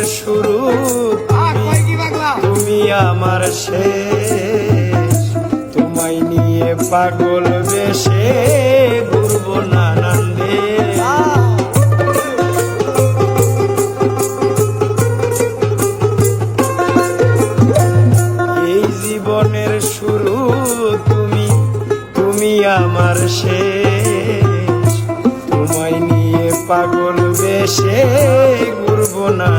শুরু, তুমি আমার শেষ। তোমায় নিয়ে পাগল বেশে ঘুরবো নানান দেশ। এই জীবনের শুরু তুমি, তুমি আমার শেষ। তোমায় নিয়ে পাগল বেশে ঘুরবো না